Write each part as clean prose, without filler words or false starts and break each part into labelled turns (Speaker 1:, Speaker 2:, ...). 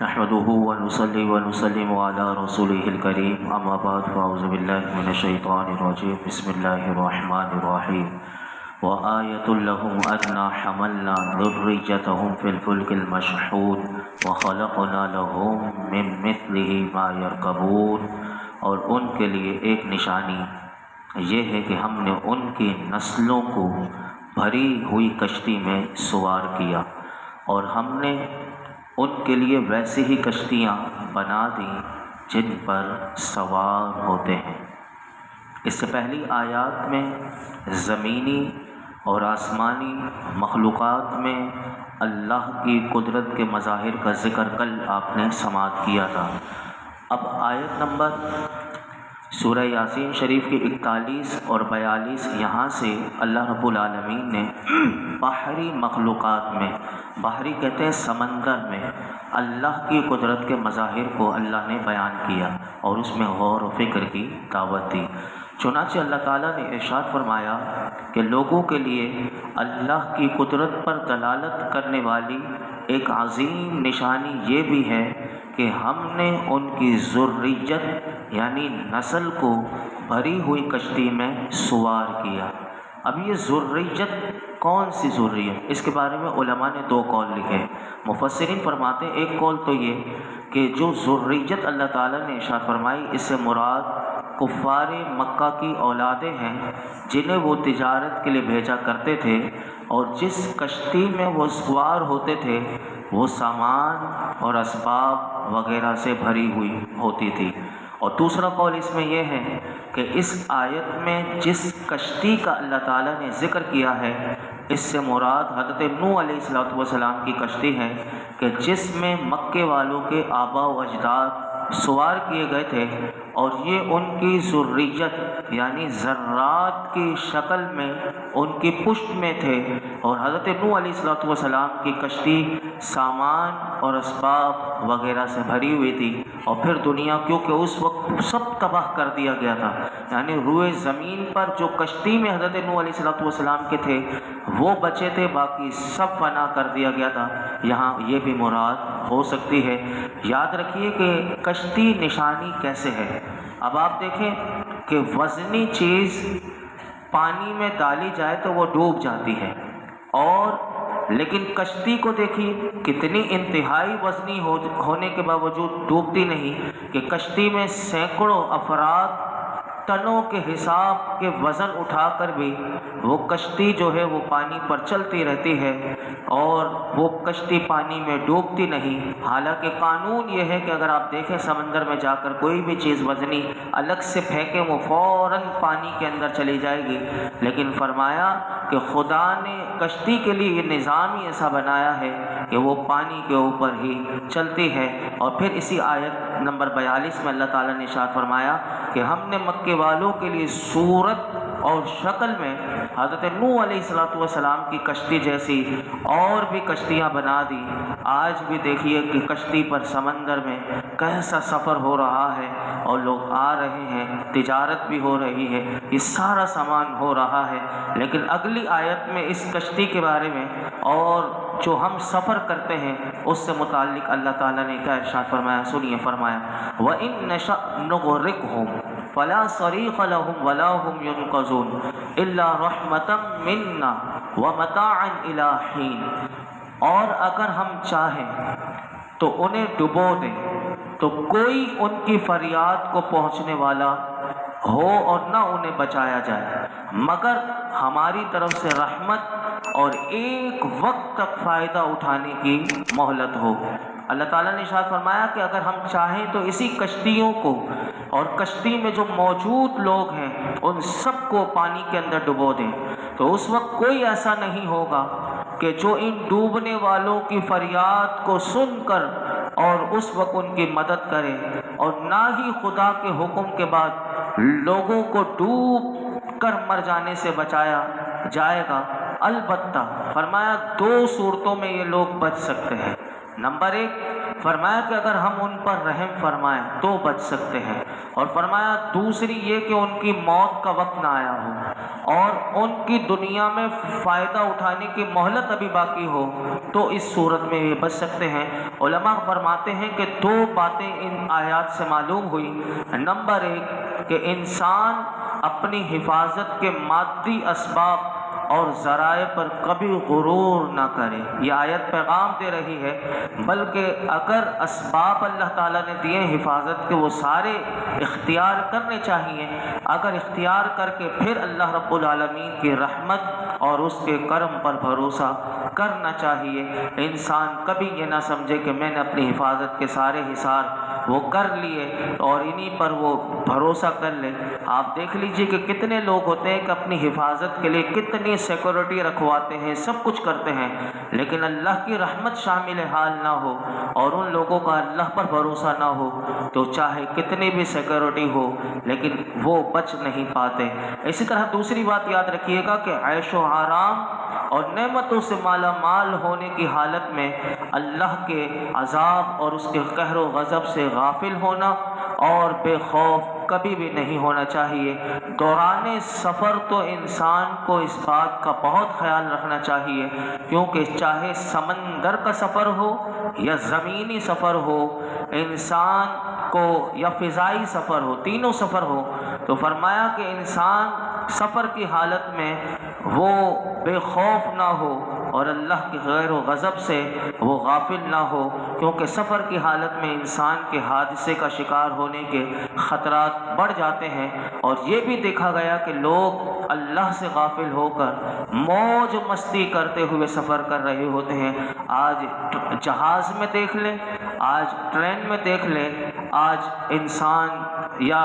Speaker 1: نحمده ونصلي ونسلم على رسوله الكريم اما بعد فاعوذ بالله من الشيطان الرجيم بسم الله الرحمن الرحيم وآية لهم أنا حملنا ذريتهم في الفلك المشحون وخلقنا لهم من مثله ما يركبون، اور ان کے لیے ایک نشانی یہ ہے کہ ہم نے ان کی نسلوں کو بھری ہوئی کشتی میں سوار کیا، اور ہم نے ان کے لیے ویسی ہی کشتیاں بنا دیں جن پر سوار ہوتے ہیں۔ اس سے پہلی آیات میں زمینی اور آسمانی مخلوقات میں اللہ کی قدرت کے مظاہر کا ذکر کل آپ نے سماعت کیا تھا۔ اب آیت نمبر سورہ یاسین شریف کی 41 اور 42 یہاں سے اللہ رب العالمین نے بحری مخلوقات میں، بحری کہتے ہیں سمندر میں، اللہ کی قدرت کے مظاہر کو اللہ نے بیان کیا اور اس میں غور و فکر کی دعوت دی۔ چنانچہ اللہ تعالیٰ نے ارشاد فرمایا کہ لوگوں کے لیے اللہ کی قدرت پر دلالت کرنے والی ایک عظیم نشانی یہ بھی ہے کہ ہم نے ان کی ذریت یعنی نسل کو بھری ہوئی کشتی میں سوار کیا۔ اب یہ ذریت کون سی ذریت؟ اس کے بارے میں علماء نے دو قول لکھے۔ مفسرین فرماتے ہیں ایک قول تو یہ کہ جو ذریت اللہ تعالیٰ نے ارشاد فرمائی اس سے مراد کفار مکہ کی اولادیں ہیں جنہیں وہ تجارت کے لیے بھیجا کرتے تھے، اور جس کشتی میں وہ سوار ہوتے تھے وہ سامان اور اسباب وغیرہ سے بھری ہوئی ہوتی تھی۔ اور دوسرا قول اس میں یہ ہے کہ اس آیت میں جس کشتی کا اللہ تعالیٰ نے ذکر کیا ہے اس سے مراد حضرت نوح علیہ السلام کی کشتی ہے کہ جس میں مکے والوں کے آبا و اجداد سوار کیے گئے تھے، اور یہ ان کی ذریت یعنی ذرات کی شکل میں ان کی پشت میں تھے، اور حضرت نوح علیہ السلام کی کشتی سامان اور اسباب وغیرہ سے بھری ہوئی تھی، اور پھر دنیا کیونکہ اس وقت سب تباہ کر دیا گیا تھا، یعنی روئے زمین پر جو کشتی میں حضرت نوح علیہ السلام کے تھے وہ بچے تھے، باقی سب فنا کر دیا گیا تھا۔ یہاں یہ بھی مراد ہو سکتی ہے۔ یاد رکھیے کہ کشتی نشانی کیسے ہے۔ اب آپ دیکھیں کہ وزنی چیز پانی میں ڈالی جائے تو وہ ڈوب جاتی ہے، اور لیکن کشتی کو دیکھیے کتنی انتہائی وزنی ہونے کے باوجود ڈوبتی نہیں، کہ کشتی میں سینکڑوں افراد ٹنوں کے حساب کے وزن اٹھا کر بھی وہ کشتی جو ہے وہ پانی پر چلتی رہتی ہے، اور وہ کشتی پانی میں ڈوبتی نہیں۔ حالانکہ قانون یہ ہے کہ اگر آپ دیکھیں سمندر میں جا کر کوئی بھی چیز وزنی الگ سے پھینکیں وہ فوراً پانی کے اندر چلی جائے گی، لیکن فرمایا کہ خدا نے کشتی کے لیے یہ نظام ہی ایسا بنایا ہے کہ وہ پانی کے اوپر ہی چلتی ہے۔ اور پھر اسی آیت نمبر 42 میں اللہ تعالیٰ نے ارشاد فرمایا کہ ہم نے مکے والوں کے لیے صورت اور شکل میں حضرت نوح علیہ السلام کی کشتی جیسی اور بھی کشتیاں بنا دی۔ آج بھی دیکھیے کہ کشتی پر سمندر میں کیسا سفر ہو رہا ہے، اور لوگ آ رہے ہیں، تجارت بھی ہو رہی ہے، یہ سارا سامان ہو رہا ہے۔ لیکن اگلی آیت میں اس کشتی کے بارے میں اور جو ہم سفر کرتے ہیں اس سے متعلق اللہ تعالیٰ نے کیا ارشاد فرمایا، سنیے، فرمایا وَإِن نَشَأْ نُغْرِقْهُمْ فَلَا صَرِيخَ لَهُمْ وَلَا هُمْ يُنْقَذُونَ إِلَّا رَحْمَةً مِنَّا وَمَتَاعًا إِلَىٰ حِينٍ، اور اگر ہم چاہیں تو انہیں ڈبو دیں تو کوئی ان کی فریاد کو پہنچنے والا ہو اور نہ انہیں بچایا جائے، مگر ہماری طرف سے رحمت اور ایک وقت تک فائدہ اٹھانے کی مہلت ہو۔ اللہ تعالیٰ نے ارشاد فرمایا کہ اگر ہم چاہیں تو اسی کشتیوں کو اور کشتی میں جو موجود لوگ ہیں ان سب کو پانی کے اندر ڈبو دیں، تو اس وقت کوئی ایسا نہیں ہوگا کہ جو ان ڈوبنے والوں کی فریاد کو سن کر اور اس وقت ان کی مدد کرے، اور نہ ہی خدا کے حکم کے بعد لوگوں کو ڈوب کر مر جانے سے بچایا جائے گا۔ البتہ فرمایا دو صورتوں میں یہ لوگ بچ سکتے ہیں۔ نمبر ایک فرمایا کہ اگر ہم ان پر رحم فرمائیں تو بچ سکتے ہیں، اور فرمایا دوسری یہ کہ ان کی موت کا وقت نہ آیا ہو اور ان کی دنیا میں فائدہ اٹھانے کی مہلت ابھی باقی ہو، تو اس صورت میں یہ بچ سکتے ہیں۔ علماء فرماتے ہیں کہ دو باتیں ان آیات سے معلوم ہوئی۔ نمبر ایک کہ انسان اپنی حفاظت کے مادی اسباب اور ذرائع پر کبھی غرور نہ کرے، یہ آیت پیغام دے رہی ہے، بلکہ اگر اسباب اللہ تعالیٰ نے دیے حفاظت کے وہ سارے اختیار کرنے چاہیے، اگر اختیار کر کے پھر اللہ رب العالمین کی رحمت اور اس کے کرم پر بھروسہ کرنا چاہیے۔ انسان کبھی یہ نہ سمجھے کہ میں نے اپنی حفاظت کے سارے حصار وہ کر لیے اور انہی پر وہ بھروسہ کر لے۔ آپ دیکھ لیجئے کہ کتنے لوگ ہوتے ہیں کہ اپنی حفاظت کے لیے کتنی سیکورٹی رکھواتے ہیں، سب کچھ کرتے ہیں، لیکن اللہ کی رحمت شامل حال نہ ہو اور ان لوگوں کا اللہ پر بھروسہ نہ ہو تو چاہے کتنی بھی سیکورٹی ہو لیکن وہ بچ نہیں پاتے۔ اسی طرح دوسری بات یاد رکھیے گا کہ عیش و آرام اور نعمتوں سے مالا مال ہونے کی حالت میں اللہ کے عذاب اور اس کے قہر و غضب سے غافل ہونا اور بے خوف کبھی بھی نہیں ہونا چاہیے۔ دوران سفر تو انسان کو اس بات کا بہت خیال رکھنا چاہیے، کیونکہ چاہے سمندر کا سفر ہو یا زمینی سفر ہو انسان کو، یا فضائی سفر ہو، تینوں سفر ہو، تو فرمایا کہ انسان سفر کی حالت میں وہ بے خوف نہ ہو اور اللہ کے غیر و غضب سے وہ غافل نہ ہو، کیونکہ سفر کی حالت میں انسان کے حادثے کا شکار ہونے کے خطرات بڑھ جاتے ہیں۔ اور یہ بھی دیکھا گیا کہ لوگ اللہ سے غافل ہو کر موج مستی کرتے ہوئے سفر کر رہے ہوتے ہیں۔ آج جہاز میں دیکھ لیں، آج ٹرین میں دیکھ لیں، آج انسان یا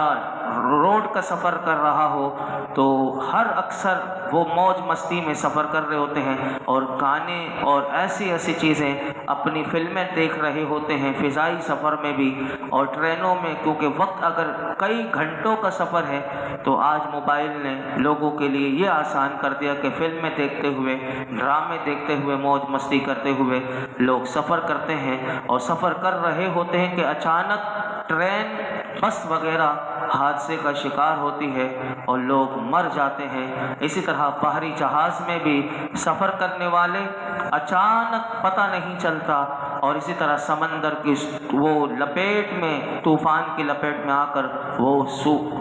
Speaker 1: روڈ کا سفر کر رہا ہو تو ہر اکثر وہ موج مستی میں سفر کر رہے ہوتے ہیں اور گانے اور ایسی چیزیں اپنی فلمیں دیکھ رہے ہوتے ہیں، فضائی سفر میں بھی اور ٹرینوں میں، کیونکہ وقت اگر کئی گھنٹوں کا سفر ہے تو آج موبائل نے لوگوں کے لیے یہ آسان کر دیا کہ فلمیں دیکھتے ہوئے، ڈرامے دیکھتے ہوئے، موج مستی کرتے ہوئے لوگ سفر کرتے ہیں اور سفر کر رہے ہوتے ہیں کہ اچانک ٹرین، بس وغیرہ حادثے کا شکار ہوتی ہے اور لوگ مر جاتے ہیں۔ اسی طرح بحری جہاز میں بھی سفر کرنے والے اچانک پتہ نہیں چلتا، اور اسی طرح سمندر کی وہ لپیٹ میں، طوفان کی لپیٹ میں آ کر وہ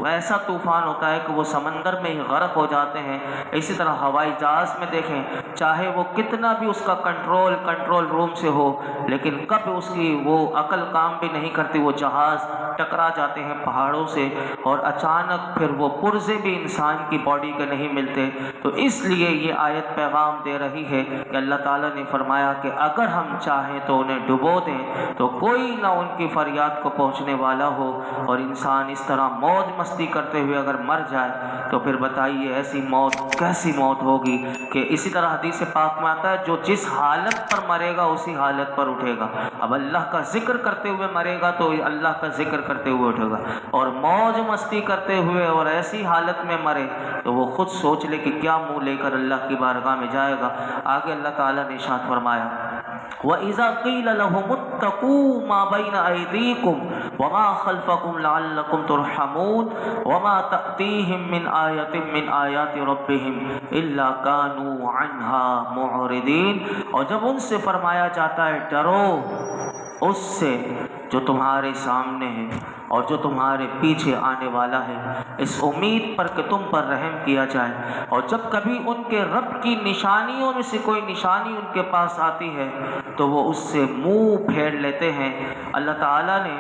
Speaker 1: ایسا طوفان ہوتا ہے کہ وہ سمندر میں ہی غرق ہو جاتے ہیں۔ اسی طرح ہوائی جہاز میں دیکھیں، چاہے وہ کتنا بھی اس کا کنٹرول روم سے ہو، لیکن کب اس کی وہ عقل کام بھی نہیں کرتی، وہ جہاز ٹکرا جاتے ہیں پہاڑوں سے اور اچانک پھر وہ پرزے بھی انسان کی باڈی کے نہیں ملتے۔ تو اس لیے یہ آیت پیغام دے رہی ہے کہ اللہ تعالیٰ نے فرمایا کہ اگر ہم چاہیں تو انہیں ڈبو دیں تو کوئی نہ ان کی فریاد کو پہنچنے والا ہو، اور انسان اس طرح موج مستی کرتے ہوئے اگر مر جائے تو پھر بتائیے ایسی موت کیسی موت ہوگی۔ کہ اسی طرح حدیث پاک میں آتا ہے جو جس حالت پر مرے گا اسی حالت پر اٹھے گا۔ اب اللہ کا ذکر کرتے ہوئے مرے گا تو اللہ کا ذکر کرتے ہوئے اٹھے گا، اور موج مستی کرتے ہوئے اور ایسی حالت میں مرے تو وہ خود سوچ لے کہ کیا منہ لے کر اللہ کی بارگاہ میں جائے گا۔ آگے اللہ تعالیٰ نے ارشاد فرمایا وَإِذَا قِيلَ لَهُمُ اتَّقُوا مَا بَيْنَ أَيْدِيكُمْ وَمَا خَلْفَكُمْ لَعَلَّكُمْ تُرْحَمُونَ وَمَا تَأْتِيهِمْ مِنْ آيَةٍ مِنْ آيَاتِ رَبِّهِمْ إِلَّا كَانُوا عَنْهَا مُعْرِضِينَ، اور جب ان سے فرمایا جاتا ہے ڈرو اس سے جو تمہارے سامنے ہے اور جو تمہارے پیچھے آنے والا ہے، اس امید پر کہ تم پر رحم کیا جائے، اور جب کبھی ان کے رب کی نشانیوں میں سے کوئی نشانی ان کے پاس آتی ہے تو وہ اس سے منہ پھیر لیتے ہیں۔ اللہ تعالیٰ نے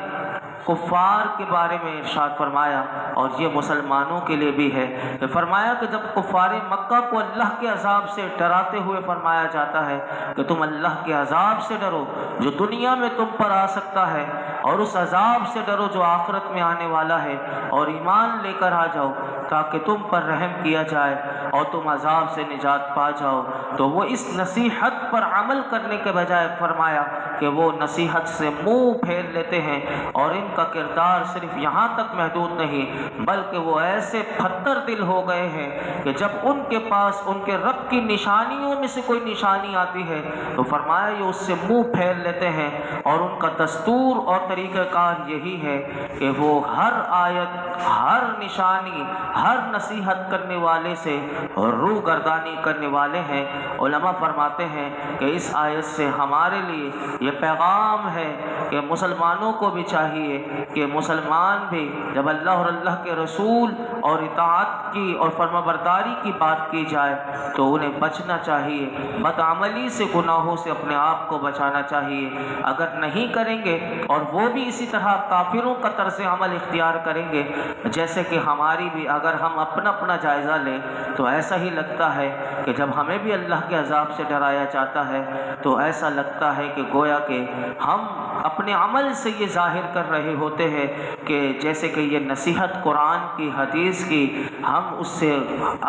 Speaker 1: کفار کے بارے میں ارشاد فرمایا، اور یہ مسلمانوں کے لیے بھی ہے، کہ فرمایا کہ جب کفار مکہ کو اللہ کے عذاب سے ڈراتے ہوئے فرمایا جاتا ہے کہ تم اللہ کے عذاب سے ڈرو جو دنیا میں تم پر آ سکتا ہے، اور اس عذاب سے ڈرو جو آخرت میں آنے والا ہے، اور ایمان لے کر آ جاؤ تاکہ تم پر رحم کیا جائے اور تم عذاب سے نجات پا جاؤ، تو وہ اس نصیحت پر عمل کرنے کے بجائے فرمایا کہ وہ نصیحت سے منہ پھیر لیتے ہیں، اور ان کا کردار صرف یہاں تک محدود نہیں بلکہ وہ ایسے پتھر دل ہو گئے ہیں کہ جب ان کے پاس ان کے رب کی نشانیوں میں سے کوئی نشانی آتی ہے تو فرمایا یہ اس سے منہ پھیر لیتے ہیں، اور ان کا دستور اور طریقہ کار یہی ہے کہ وہ ہر آیت، ہر نشانی، ہر نصیحت کرنے والے سے روح گردانی کرنے والے ہیں۔ علماء فرماتے ہیں کہ اس آیت سے ہمارے لیے یہ پیغام ہے کہ مسلمانوں کو بھی چاہیے کہ مسلمان بھی جب اللہ اور اللہ کے رسول اور اطاعت کی اور فرمانبرداری کی بات کی جائے تو انہیں بچنا چاہیے، بدعملی سے، گناہوں سے اپنے آپ کو بچانا چاہیے۔ اگر نہیں کریں گے اور وہ بھی اسی طرح کافروں کا طرز عمل اختیار کریں گے جیسے کہ ہماری بھی، اگر ہم اپنا جائزہ لیں تو ایسا ہی لگتا ہے کہ جب ہمیں بھی اللہ کے عذاب سے ڈرایا جاتا ہے تو ایسا لگتا ہے کہ گویا کہ ہم اپنے عمل سے یہ ظاہر کر رہے ہوتے ہیں کہ جیسے کہ یہ نصیحت قرآن کی، حدیث کی، ہم اس سے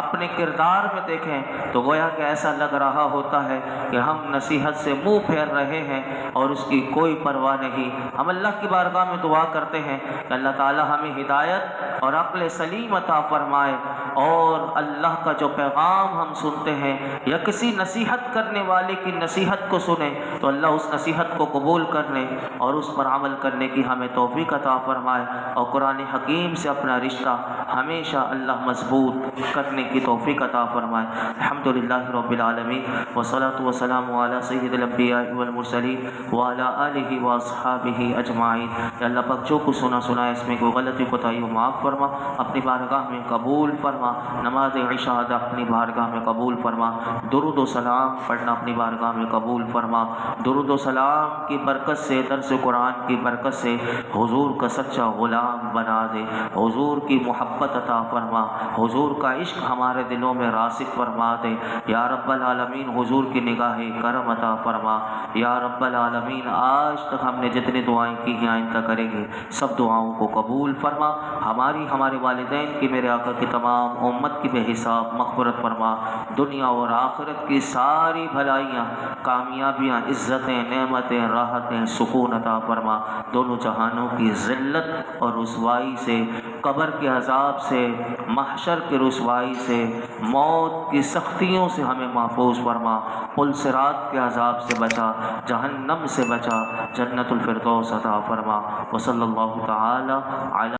Speaker 1: اپنے کردار میں دیکھیں تو گویا کہ ایسا لگ رہا ہوتا ہے کہ ہم نصیحت سے منہ پھیر رہے ہیں اور اس کی کوئی پرواہ نہیں۔ ہم اللہ کی بارگاہ میں دعا کرتے ہیں کہ اللہ تعالی ہمیں ہدایت اور عقل سلیم عطا فرمائے، اور اللہ کا جو پیغام ہم سنتے ہیں یا کسی نصیحت کرنے والے کی نصیحت کو سنیں تو اللہ اس نصیحت کو قبول کرنے اور اس پر عمل کرنے کی ہمیں توفیق عطا فرمائے، اور قرآن حکیم سے اپنا رشتہ ہمیشہ اللہ مضبوط کرنے کی توفیق عطا فرمائے۔ الحمدللہ رب العالمین، والصلاة والسلام علی سید الانبیاء والمرسلین وعلی آلہ واصحابہ اجمعین۔ یا اللہ پاک جو کچھ سنا اس میں کوئی غلطی کوتاہی ہو معاف فرما، اپنی بارگاہ میں قبول فرما، نماز عشاء ادا اپنی بارگاہ میں قبول فرما، درود و سلام پڑھنا اپنی بارگاہ میں قبول فرما، درود و سلام کی برکت سے، درس قرآن کی برکت سے حضور کا سچا غلام بنا دے، حضور کی محبت عطا فرما، حضور کا عشق ہمارے دلوں میں راسخ فرما دے یا رب العالمین، حضور کی نگاہ کرم عطا فرما یا رب العالمین۔ آج تک ہم نے جتنی دعائیں کی ہیں آئندہ کریں گے سب دعاؤں کو قبول فرما، ہمارے والدین کی، میرے آقا کی تمام امت کی بے حساب مغفرت فرما، دنیا اور آخرت کی ساری بھلائیاں، کامیابیاں، عزتیں، نعمتیں، راحتیں، سکون عطا فرما، دونوں جہانوں کی ذلت اور رسوائی سے، قبر کے عذاب سے، محشر کی رسوائی سے، موت کی سختیوں سے ہمیں محفوظ فرما، پل صراط کے عذاب سے بچا، جہنم سے بچا، جنت الفردوس عطا فرما۔ وصلی اللہ تعالی علی